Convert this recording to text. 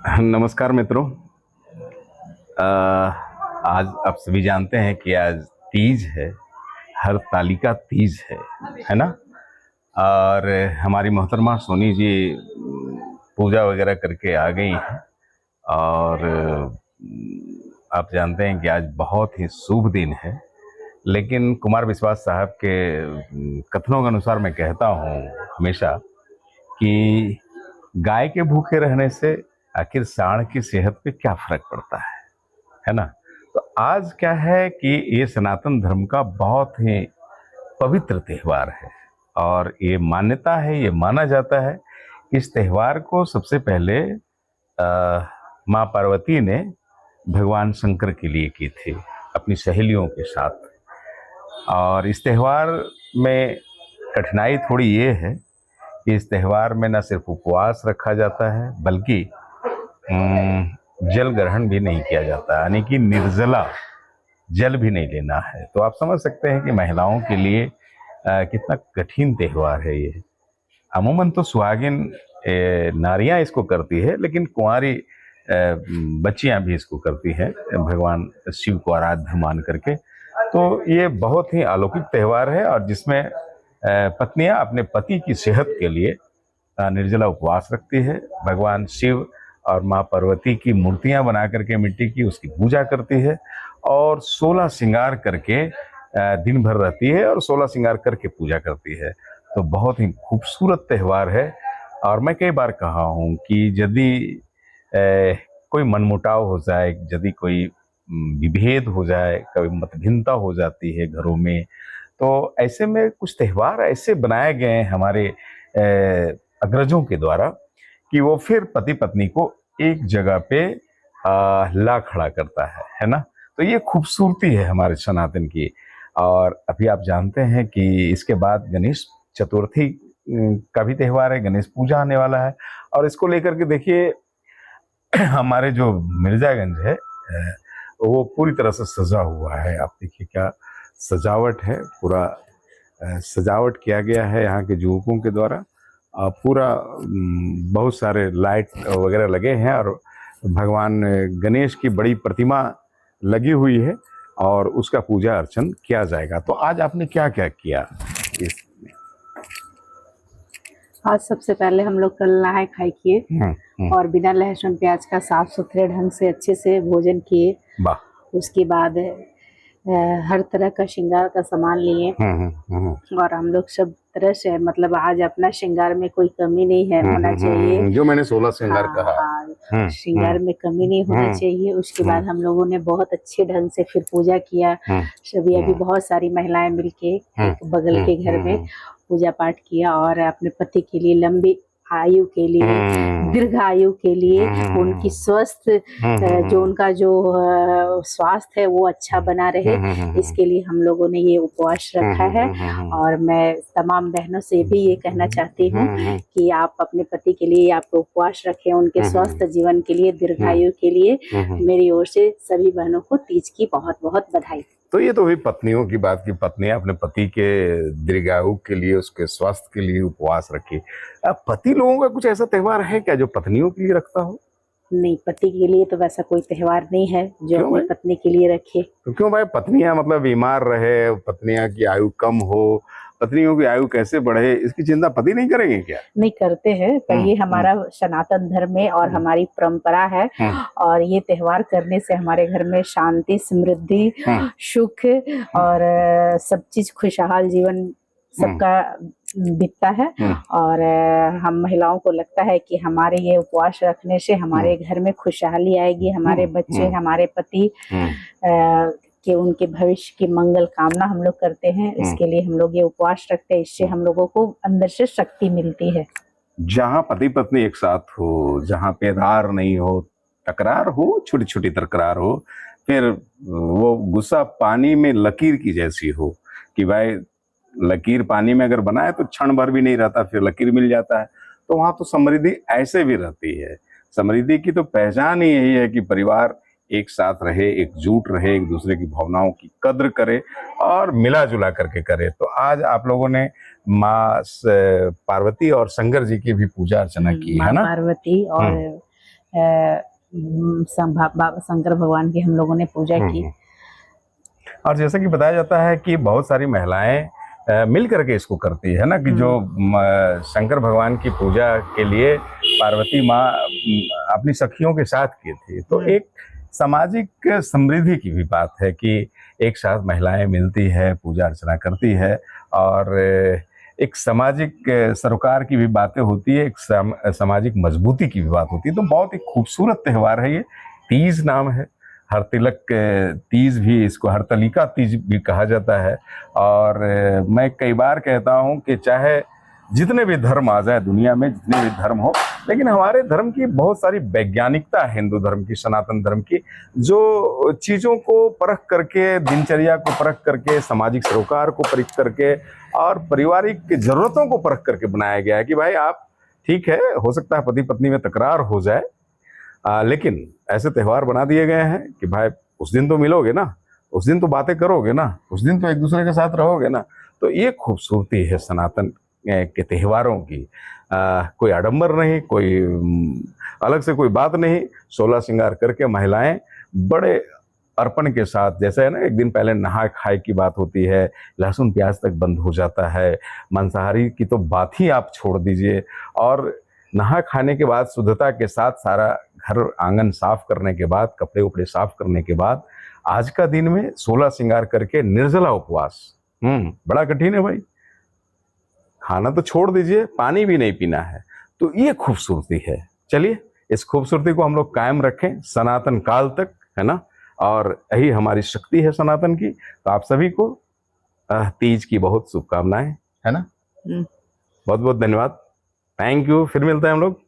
नमस्कार मित्रों। आज आप सभी जानते हैं कि आज तीज है, हरतालिका तीज है ना। और हमारी मोहतरमा सोनी जी पूजा वगैरह करके आ गई हैं। और आप जानते हैं कि आज बहुत ही शुभ दिन है, लेकिन कुमार विश्वास साहब के कथनों के अनुसार मैं कहता हूँ हमेशा कि गाय के भूखे रहने से आखिर सांड की सेहत पे क्या फर्क पड़ता है ना। तो आज क्या है कि ये सनातन धर्म का बहुत ही पवित्र त्यौहार है और ये मान्यता है, ये माना जाता है कि इस त्यौहार को सबसे पहले माँ पार्वती ने भगवान शंकर के लिए की थी अपनी सहेलियों के साथ। और इस त्यौहार में कठिनाई थोड़ी ये है कि इस त्यौहार में न सिर्फ उपवास रखा जाता है बल्कि जल ग्रहण भी नहीं किया जाता, यानी कि निर्जला जल भी नहीं लेना है। तो आप समझ सकते हैं कि महिलाओं के लिए कितना कठिन त्यौहार है ये। अमूमन तो सुहागिन नारियां इसको करती है, लेकिन कुंवारी बच्चियां भी इसको करती हैं भगवान शिव को आराध्य मान करके। तो ये बहुत ही अलौकिक त्यौहार है और जिसमें पत्नियां अपने पति की सेहत के लिए निर्जला उपवास रखती है। भगवान शिव और माँ पार्वती की मूर्तियां बना करके मिट्टी की उसकी पूजा करती है और 16 श्रृंगार करके दिन भर रहती है और 16 श्रृंगार करके पूजा करती है। तो बहुत ही खूबसूरत त्यौहार है। और मैं कई बार कहा हूँ कि यदि कोई मनमुटाव हो जाए, यदि कोई विभेद हो जाए, कभी मतभिन्नता हो जाती है घरों में, तो ऐसे में कुछ त्यौहार ऐसे बनाए गए हैं हमारे अग्रजों के द्वारा कि वो फिर पति पत्नी को एक जगह पे ला खड़ा करता है ना। तो ये खूबसूरती है हमारे सनातन की। और अभी आप जानते हैं कि इसके बाद गणेश चतुर्थी का भी त्यौहार है, गणेश पूजा आने वाला है। और इसको लेकर के देखिए हमारे जो मिर्जागंज है वो पूरी तरह से सजा हुआ है। आप देखिए क्या सजावट है, पूरा सजावट किया गया है यहाँ के युवकों के द्वारा। पूरा बहुत सारे लाइट वगैरह लगे हैं और भगवान गणेश की बड़ी प्रतिमा लगी हुई है और उसका पूजा अर्चन किया जाएगा। तो आज आपने क्या क्या किया इस? आज सबसे पहले हम लोग कल नहाए खाए किए और बिना लहसुन प्याज का साफ सुथरे ढंग से अच्छे से भोजन किए। उसके बाद हर तरह का श्रृंगार का सामान लिए और हम लोग सब तरह से मतलब आज अपना श्रृंगार में कोई कमी नहीं है होना चाहिए। जो मैंने 16 श्रृंगार कहा, श्रृंगार में कमी नहीं होना चाहिए। उसके बाद हम लोगों ने बहुत अच्छे ढंग से फिर पूजा किया। सभी अभी बहुत सारी महिलाएं मिलके एक बगल के घर में पूजा पाठ किया और अपने पति के लिए लंबी आयु के लिए, दीर्घ आयु के लिए, उनकी स्वस्थ जो उनका जो स्वास्थ्य है वो अच्छा बना रहे, इसके लिए हम लोगों ने ये उपवास रखा है। और मैं तमाम बहनों से भी ये कहना चाहती हूँ कि आप अपने पति के लिए आप उपवास रखें, उनके स्वस्थ जीवन के लिए, दीर्घायु के लिए। मेरी ओर से सभी बहनों को तीज की बहुत बहुत बधाई। तो ये तो हुई पत्नियों की बात की पत्नियां अपने पति के दीर्घायु के लिए, उसके स्वास्थ्य के लिए उपवास रखी। पति लोगों का कुछ ऐसा त्यौहार है क्या जो पत्नियों के लिए रखता हो? नहीं, पति के लिए तो वैसा कोई त्यौहार नहीं है जो अपनी पत्नी के लिए रखे। तो क्यों भाई? पत्नियां मतलब बीमार रहे, पत्नियां की आयु कम हो, पत्नियों की आयु कैसे बढ़े, इसकी चिंता पति नहीं करेंगे क्या? नहीं करते हैं, पर ये हमारा सनातन धर्म है और हमारी परंपरा है। और ये त्यौहार करने से हमारे घर में शांति, समृद्धि, सुख और सब चीज खुशहाल जीवन सबका बीतता है। और हम महिलाओं को लगता है कि हमारे ये उपवास रखने से हमारे घर में खुशहाली आएगी, हमारे बच्चे, हमारे पति कि उनके भविष्य की मंगल कामना हम लोग करते हैं। इसके लिए हम लोग ये उपवास रखते हैं, इससे हम लोगों को अंदर से शक्ति मिलती है। जहाँ पति पत्नी एक साथ हो, जहाँ पे रार नहीं हो, तकरार हो, छोटी छोटी तकरार हो, फिर वो गुस्सा पानी में लकीर की जैसी हो कि भाई लकीर पानी में अगर बनाए तो क्षण भर भी नहीं रहता, फिर लकीर मिल जाता है। तो वहां तो समृद्धि ऐसे भी रहती है। समृद्धि की तो पहचान ही यही है कि परिवार एक साथ रहे, एकजुट रहे, एक दूसरे की भावनाओं की कद्र करे और मिला जुला करके करे। तो आज आप लोगों ने माँ पार्वती और शंकर जी की भी पूजा अर्चना की है ना? पार्वती और शंकर भगवान की हम लोगों ने पूजा की। और जैसे कि बताया जाता है कि बहुत सारी महिलाएं मिल करके इसको करती है ना, कि जो शंकर भगवान की पूजा के लिए पार्वती माँ अपनी सखियों के साथ की थी। तो एक सामाजिक समृद्धि की भी बात है कि एक साथ महिलाएं मिलती है, पूजा अर्चना करती है, और एक सामाजिक सरोकार की भी बातें होती है, एक सामाजिक मजबूती की भी बात होती है। तो बहुत ही खूबसूरत त्यौहार है ये। तीज नाम है, हरतिलक तीज भी, इसको हरतालिका तीज भी कहा जाता है। और मैं कई बार कहता हूँ कि चाहे जितने भी धर्म आ जाए दुनिया में, जितने भी धर्म हो, लेकिन हमारे धर्म की बहुत सारी वैज्ञानिकता है, हिंदू धर्म की, सनातन धर्म की, जो चीज़ों को परख करके, दिनचर्या को परख करके, सामाजिक सरोकार को परख करके और पारिवारिक ज़रूरतों को परख करके बनाया गया है कि भाई आप ठीक है, हो सकता है पति पत्नी में तकरार हो जाए, लेकिन ऐसे त्यौहार बना दिए गए हैं कि भाई उस दिन तो मिलोगे ना, उस दिन तो बातें करोगे ना, उस दिन तो एक दूसरे के साथ रहोगे ना। तो ये खूबसूरती है सनातन के त्योहारों की। कोई आडंबर नहीं, कोई अलग से कोई बात नहीं। 16 श्रृंगार करके महिलाएं बड़े अर्पण के साथ, जैसे है ना, एक दिन पहले नहा खाए की बात होती है, लहसुन प्याज तक बंद हो जाता है, मांसाहारी की तो बात ही आप छोड़ दीजिए, और नहा खाने के बाद शुद्धता के साथ सारा घर आंगन साफ करने के बाद, कपड़े उपड़े साफ करने के बाद, आज का दिन में 16 श्रृंगार करके निर्जला उपवास, बड़ा कठिन है भाई। खाना तो छोड़ दीजिए, पानी भी नहीं पीना है। तो ये खूबसूरती है। चलिए, इस खूबसूरती को हम लोग कायम रखें सनातन काल तक, है ना, और यही हमारी शक्ति है सनातन की। तो आप सभी को तीज की बहुत शुभकामनाएं, है ना। बहुत बहुत धन्यवाद, थैंक यू। फिर मिलते हैं हम लोग।